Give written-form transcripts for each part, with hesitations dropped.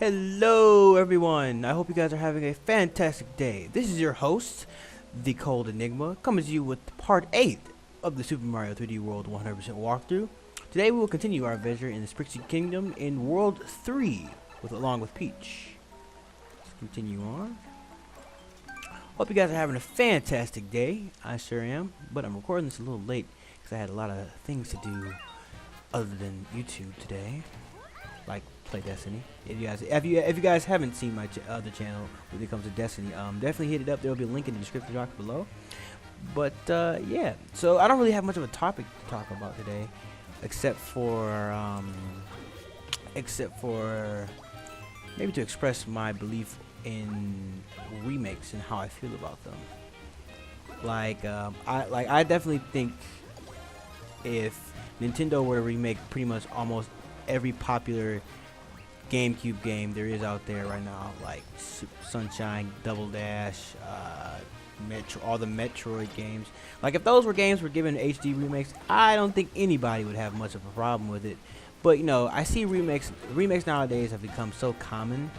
Hello everyone, I hope you guys are having a fantastic day. This is your host, the Cold Enigma, coming to you with part 8 of the Super Mario 3D World 100% walkthrough. Today we will continue our adventure in the Sprixie Kingdom in World 3, along with Peach. Let's continue on. Hope you guys are having a fantastic day. I sure am, but I'm recording this a little late because I had a lot of things to do other than YouTube today, like play Destiny. If you guys haven't seen my other channel when it comes to Destiny, definitely hit it up. There will be a link in the description box below. But yeah, so I don't really have much of a topic to talk about today, except for maybe to express my belief in remakes and how I feel about them. I definitely think if Nintendo were to remake pretty much almost every popular GameCube game there is out there right now, like Sunshine, Double Dash, all the Metroid games. Like, if those games were given HD remakes, I don't think anybody would have much of a problem with it. But, you know, I see remakes nowadays have become so common,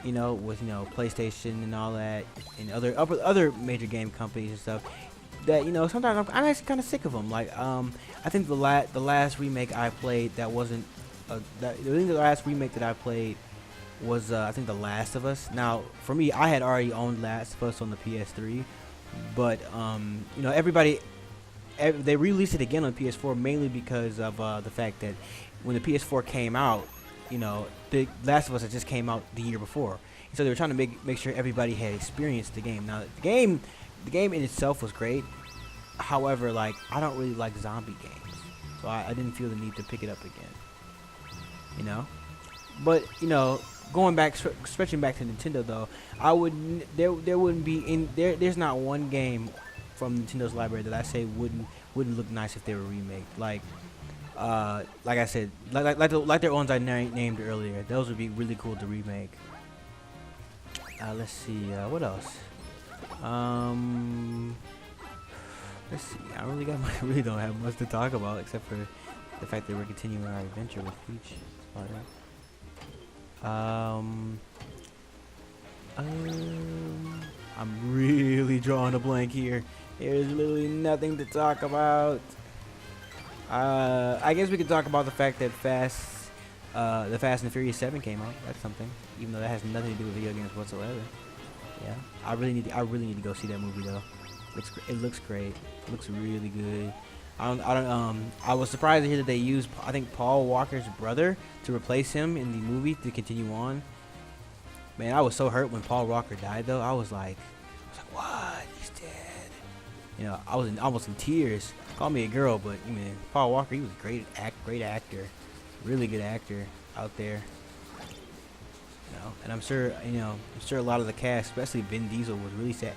you know, with, you know, PlayStation and all that, and other major game companies and stuff, that, you know, sometimes I'm actually kind of sick of them. Like, I think the last remake I played that wasn't the last remake that I played was I think The Last of Us. Now, for me, I had already owned Last of Us on the PS3, but you know, they released it again on PS4 mainly because of the fact that when the PS4 came out, you know, The Last of Us had just came out the year before, so they were trying to make sure everybody had experienced the game. Now, the game in itself was great. However, like, I don't really like zombie games, so I didn't feel the need to pick it up again. You know, but you know, switching back to Nintendo though, there wouldn't be there's not one game from Nintendo's library that I say wouldn't look nice if they were remade. Like I said, like their ones I named earlier, those would be really cool to remake. Let's see, what else? Let's see. I really don't have much to talk about except for the fact that we're continuing our adventure with Peach. I'm really drawing a blank here. There's literally nothing to talk about. I guess we could talk about the fact that the Fast and Furious 7 came out. That's something, even though that has nothing to do with video games whatsoever. Yeah, I really need to go see that movie though. It looks great. It looks really good. I was surprised to hear that they used, I think, Paul Walker's brother to replace him in the movie to continue on. Man, I was so hurt when Paul Walker died though. I was like, what? He's dead. You know, I was almost in tears. Call me a girl, but I mean, Paul Walker, he was a great actor, really good actor out there. You know, and I'm sure a lot of the cast, especially Vin Diesel, was really sad.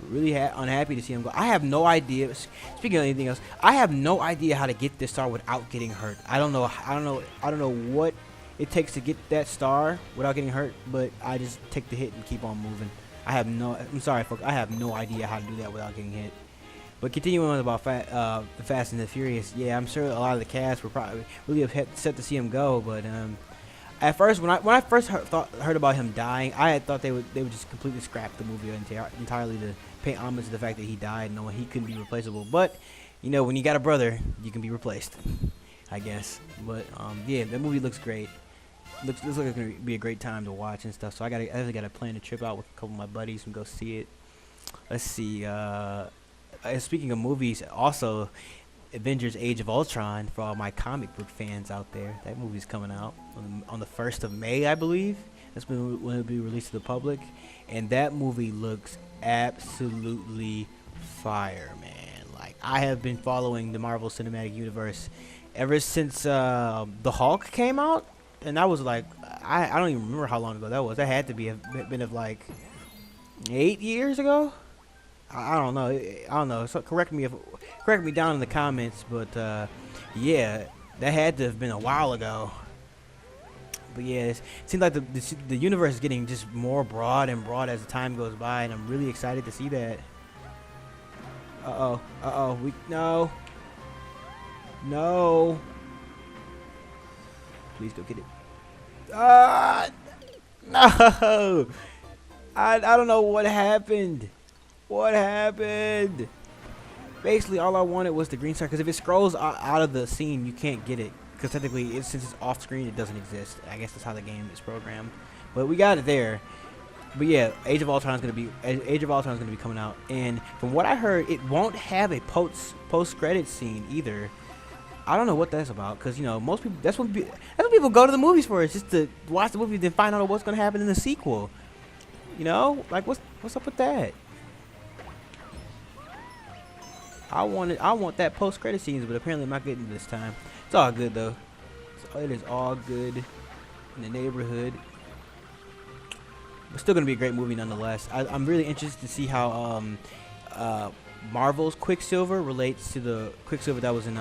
Really unhappy to see him go. I have no idea. Speaking of anything else, I have no idea how to get this star without getting hurt. I don't know what it takes to get that star without getting hurt. But I just take the hit and keep on moving. I'm sorry, folks. I have no idea how to do that without getting hit. But continuing on about the Fast and the Furious, yeah, I'm sure a lot of the cast were probably really upset to see him go. But at first, when I first heard about him dying, I had thought they would just completely scrap the movie entirely to pay homage to the fact that he died, knowing he couldn't be replaceable. But you know, when you got a brother, you can be replaced, I guess. But yeah, the movie looks great. Looks like it's gonna be a great time to watch and stuff. So I actually gotta plan a trip out with a couple of my buddies and go see it. Let's see. Speaking of movies, also Avengers: Age of Ultron, for all my comic book fans out there. That movie's coming out on the 1st of May, I believe. That's when it'll be released to the public, and that movie looks absolutely fire, man. Like, I have been following the Marvel Cinematic Universe ever since the Hulk came out, and that was like, I don't even remember how long ago that was. That had to have been like 8 years ago. I don't know. So correct me down in the comments, but yeah, that had to have been a while ago. But yeah, it seems like the universe is getting just more broad and broad as the time goes by, and I'm really excited to see that. No. Please go get it. No. I don't know what happened. What happened? Basically, all I wanted was the green star. Because if it scrolls out of the scene, you can't get it. Because technically, since it's off screen, it doesn't exist. I guess that's how the game is programmed. But we got it there. But yeah, Age of Ultron is gonna be coming out, and from what I heard, it won't have a post credit scene either. I don't know what that's about, because you know most people that's what people go to the movies for, is just to watch the movie, then find out what's gonna happen in the sequel. You know, like what's up with that? I want that post credit scenes, but apparently I'm not getting it this time. It's all good though. So it is all good in the neighborhood. It's still gonna be a great movie nonetheless. I'm really interested to see how Marvel's Quicksilver relates to the Quicksilver that was in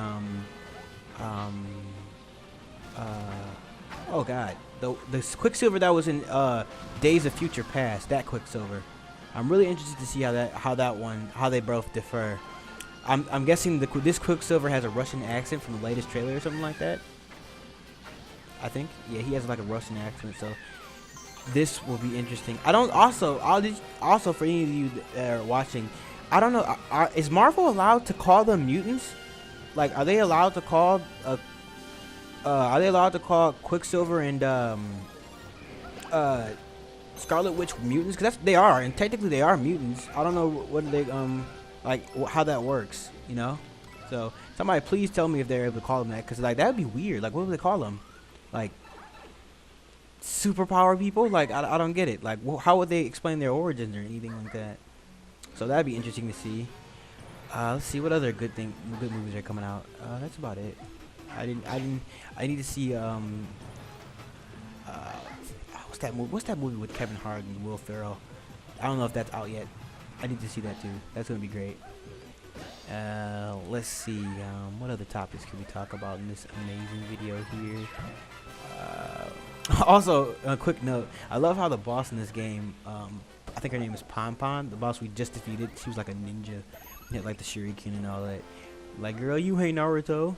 oh god, the Quicksilver that was in Days of Future Past. That Quicksilver. I'm really interested to see how they both differ. I'm guessing this Quicksilver has a Russian accent from the latest trailer or something like that. I think, yeah, he has like a Russian accent, so. This will be interesting. Also for any of you that are watching, I don't know. Is Marvel allowed to call them mutants? Like, are they allowed to call Quicksilver and Scarlet Witch mutants? Because they are, and technically they are mutants. I don't know what they how that works. You know. So somebody please tell me if they're able to call them that, because like that would be weird. Like, what would they call them? Like. Superpower people? Like, I don't get it. Like, how would they explain their origins or anything like that? So that'd be interesting to see. Let's see what other good movies are coming out. That's about it. I need to see what's that movie with Kevin Hart and Will Ferrell? I don't know if that's out yet. I need to see that too. That's gonna be great. Let's see. What other topics can we talk about in this amazing video here? Also, a quick note. I love how the boss in this game, I think her name is Pon, the boss we just defeated. She was like a ninja. She had like the shuriken and all that. Like, girl, you hate Naruto.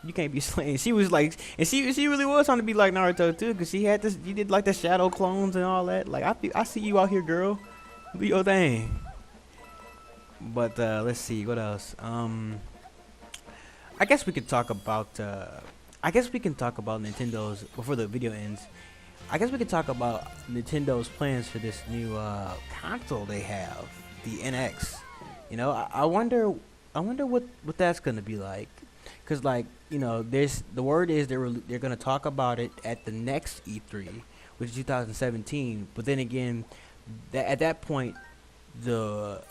You can't be slain. She was like, and she really was trying to be like Naruto too, because she did like the shadow clones and all that. Like, I see you out here, girl. Do your thing. But let's see what else. I guess we could talk about. I guess we can talk about Nintendo's, before the video ends. I guess we could talk about Nintendo's plans for this new console they have, the NX. You know, I wonder what that's gonna be like, cause like, you know, the word is they're gonna talk about it at the next E3, which is 2017. But then again, at that point the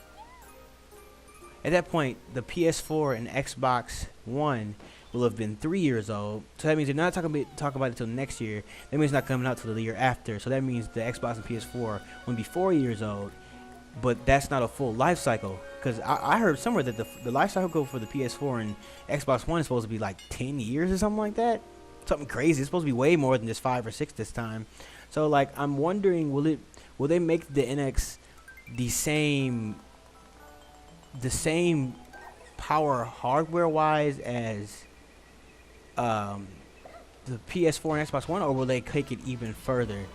PS4 and Xbox One will have been 3 years old. So that means they're not talking about it until next year. That means it's not coming out till the year after. So that means the Xbox and PS4 will be 4 years old. But that's not a full life cycle. Because I heard somewhere that the life cycle for the PS4 and Xbox One is supposed to be like 10 years or something like that. Something crazy. It's supposed to be way more than just 5 or 6 this time. So like, I'm wondering, will they make the NX the same power hardware wise as the PS4 and Xbox One, or will they take it even further?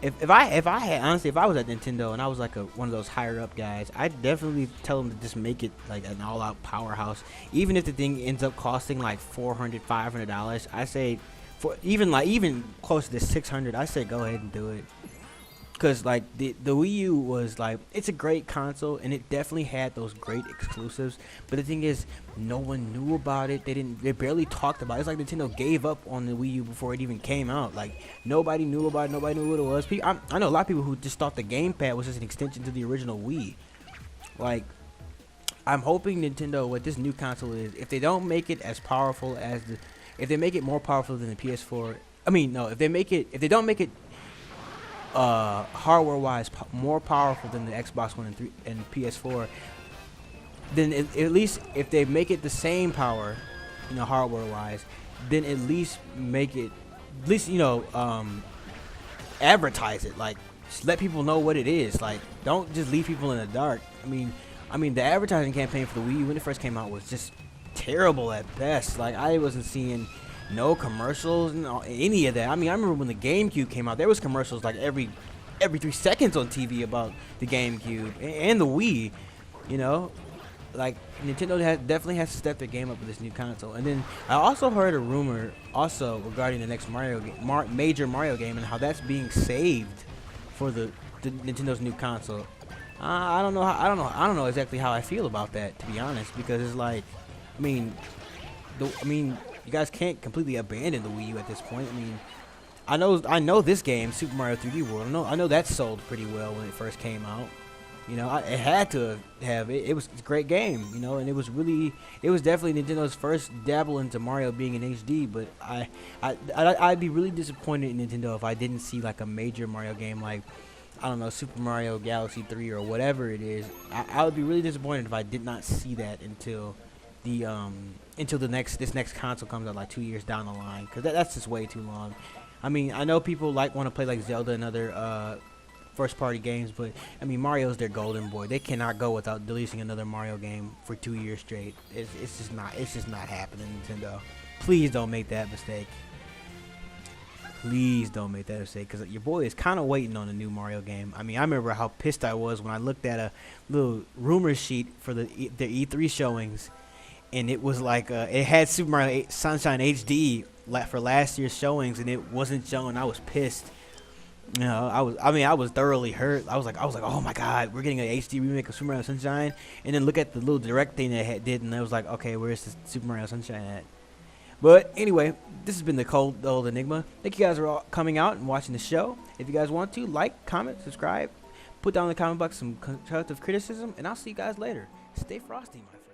If I was at Nintendo and I was like one of those higher up guys, I'd definitely tell them to just make it like an all out powerhouse. Even if the thing ends up costing like $400, $500, I say, for even close to $600, I say go ahead and do it. Because like the Wii U was like, it's a great console and it definitely had those great exclusives, but the thing is, no one knew about it. They barely talked about it. It's like Nintendo gave up on the Wii U before it even came out. Like, nobody knew about it. Nobody knew what it was. I know a lot of people who just thought the gamepad was just an extension to the original Wii. Like, I'm hoping Nintendo, what this new console is, if they don't make it as powerful as if they make it more powerful than the PS4, if they don't make it hardware wise more powerful than the Xbox One and PS4, then at least if they make it the same power, you know, hardware wise, then at least make it, advertise it. Like, just let people know what it is. Like, don't just leave people in the dark. I mean the advertising campaign for the Wii U when it first came out was just terrible at best. Like, I wasn't seeing no commercials, no any of that. I mean, I remember when the GameCube came out, there was commercials like every 3 seconds on TV about the GameCube and the Wii. You know, like Nintendo definitely has to step their game up with this new console. And then I also heard a rumor also regarding the next major Mario game and how that's being saved for the Nintendo's new console. I don't know exactly how I feel about that, to be honest, because it's like, I mean, you guys can't completely abandon the Wii U at this point. I mean, I know this game, Super Mario 3D World. I know that sold pretty well when it first came out. You know, it had to have it. It was a great game, you know, and it was definitely Nintendo's first dabble into Mario being in HD. But I'd be really disappointed in Nintendo if I didn't see like a major Mario game, like, I don't know, Super Mario Galaxy 3 or whatever it is. I would be really disappointed if I did not see that until this next console comes out like 2 years down the line, because that's just way too long. I mean, I know people want to play like Zelda and other first party games, but I mean, Mario's their golden boy. They cannot go without releasing another Mario game for 2 years straight. It's just not happening, Nintendo. Please don't make that mistake. Please don't make that mistake, because your boy is kind of waiting on a new Mario game. I mean, I remember how pissed I was when I looked at a little rumor sheet for the E3 showings, and it was like it had Super Mario Sunshine HD for last year's showings, and it wasn't showing. I was pissed. You know, I was thoroughly hurt. I was like, oh my God, we're getting an HD remake of Super Mario Sunshine, and then look at the little direct thing that it did, and I was like, okay, where's the Super Mario Sunshine at? But anyway, this has been the Cold Old Enigma. Thank you guys for all coming out and watching the show. If you guys want to, like, comment, subscribe, put down in the comment box some constructive criticism, and I'll see you guys later. Stay frosty, my friends.